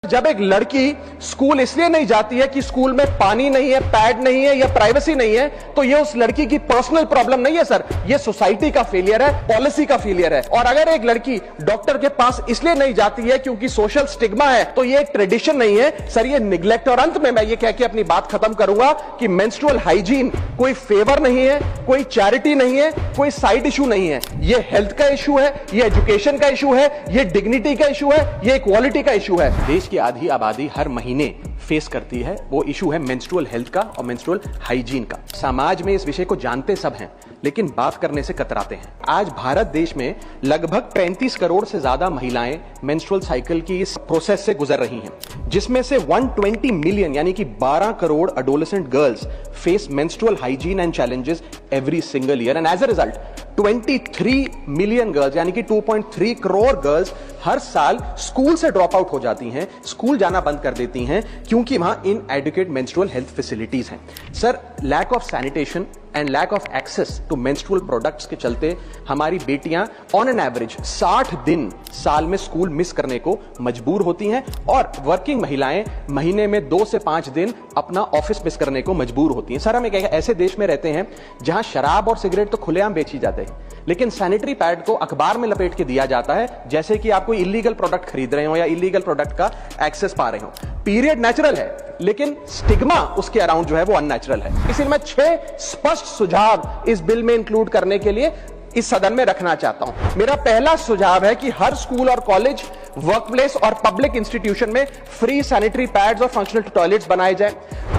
जब एक लड़की स्कूल इसलिए नहीं जाती है कि स्कूल में पानी नहीं है, पैड नहीं है या प्राइवेसी नहीं है, तो ये उस लड़की की पर्सनल प्रॉब्लम नहीं है सर, ये सोसाइटी का फेलियर है, पॉलिसी का फेलियर है। और अगर एक लड़की डॉक्टर के पास इसलिए नहीं जाती है क्योंकि सोशल स्टिग्मा है, तो ये एक ट्रेडिशन नहीं है सर, ये निग्लेक्ट। और अंत में मैं ये कह के अपनी बात खत्म करूंगा कि मेंस्ट्रुअल हाइजीन कोई फेवर नहीं है, कोई चैरिटी नहीं है, कोई साइड इशू नहीं है, ये हेल्थ का इशू है, ये एजुकेशन का इशू है, ये डिग्निटी का इशू है, ये इक्वालिटी का इशू है। देश की आधी आबादी हर महीने फेस करती है, वो इशू है मेंस्ट्रुअल हेल्थ का और मेंस्ट्रुअल हाइजीन का। समाज में इस विषय को जानते सब हैं, लेकिन बात करने से कतराते हैं। आज भारत देश में लगभग 35 करोड़ से ज्यादा महिलाएं मेंस्ट्रुअल साइकिल की इस प्रोसेस से गुजर रही हैं, जिसमें से 120 मिलियन यानी कि 12 crore adolescent girls face menstrual hygiene and challenges every single year. And as a result 23 million girls यानी कि 2.3 करोड़ गर्ल्स हर साल स्कूल से ड्रॉप आउट हो जाती हैं, स्कूल जाना बंद कर देती हैं, क्योंकि वहां इनएडिक्वेट मेंस्ट्रुअल हेल्थ फैसिलिटीज हैं। Sir, lack of sanitation and lack of access to menstrual products के चलते हमारी बेटियां ऑन एन एवरेज 60 दिन साल में स्कूल मिस करने को मजबूर होती हैं, और वर्किंग महिलाएं महीने में 2 से 5 दिन अपना ऑफिस मिस करने को मजबूर होती हैं। सर, हम एक ऐसे देश में रहते हैं जहां शराब और सिगरेट तो खुलेआम बेची जाते हैं, लेकिन सैनिटरी पैड को अखबार में लपेट के दिया जाता है जैसे कि आप कोई इलीगल प्रोडक्ट खरीद रहे हो या इलीगल प्रोडक्ट का एक्सेस पा रहे हो। पीरियड नेचुरल है, लेकिन स्टिग्मा उसके अराउंड जो है वो अननेचुरल है। इसलिए मैं 6 स्पष्ट सुझाव इस बिल में इंक्लूड करने के लिए इस सदन में रखना चाहता हूं। मेरा पहला सुझाव है कि हर स्कूल और कॉलेज, वर्कप्लेस और पब्लिक इंस्टीट्यूशन में फ्री सैनिटरी पैड्स और फंक्शनल टॉयलेट्स बनाए जाएं।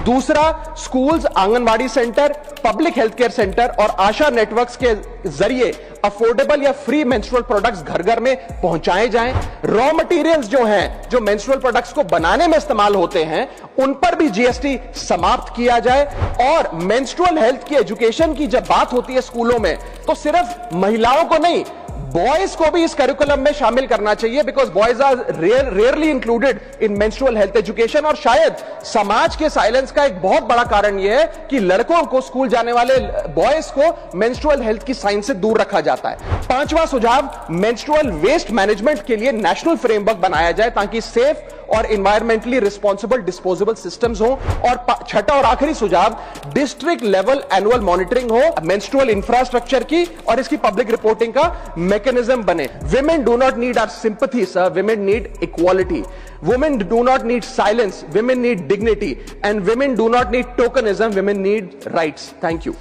दूसरा, schools, anganwadi centre, public health care centre और आशा नेटवर्क्स के जरिए अफोर्डेबल या फ्री मेंस्ट्रुअल प्रोडक्ट्स घर घर में पहुंचाए जाएं। रॉ मटेरियल्स जो हैं, जो मेंस्ट्रुअल प्रोडक्ट्स को बनाने में इस्तेमाल होते हैं, उन पर भी जीएसटी समाप्त किया जाए। और मेंस्ट्रुअल हेल्थ की एजुकेशन की जब बात होती है स्कूलों में, तो सिर्फ महिलाओं को नहीं, बॉयज को भी इस करिकुलम में शामिल करना चाहिए, because boys are rarely included in menstrual health education. और शायद समाज के साइलेंस का एक बहुत बड़ा कारण यह है कि लड़कों को, स्कूल जाने वाले बॉयज को मेंस्ट्रुअल हेल्थ की साइंस से दूर रखा जाता है। पांचवा सुझाव, मेंस्ट्रुअल वेस्ट मैनेजमेंट के लिए नेशनल फ्रेमवर्क बनाया जाए ताकि सेफ और एनवायरमेंटली रिस्पॉन्सिबल डिस्पोजेबल सिस्टम्स हो। और छठा और आखिरी सुझाव, डिस्ट्रिक्ट लेवल एनुअल मॉनिटरिंग हो मेंस्ट्रुअल इंफ्रास्ट्रक्चर की और इसकी पब्लिक रिपोर्टिंग का mechanism बने। Women do not need our sympathy, sir. Women need equality. Women do not need silence. Women need dignity. And women do not need tokenism. Women need rights. Thank you.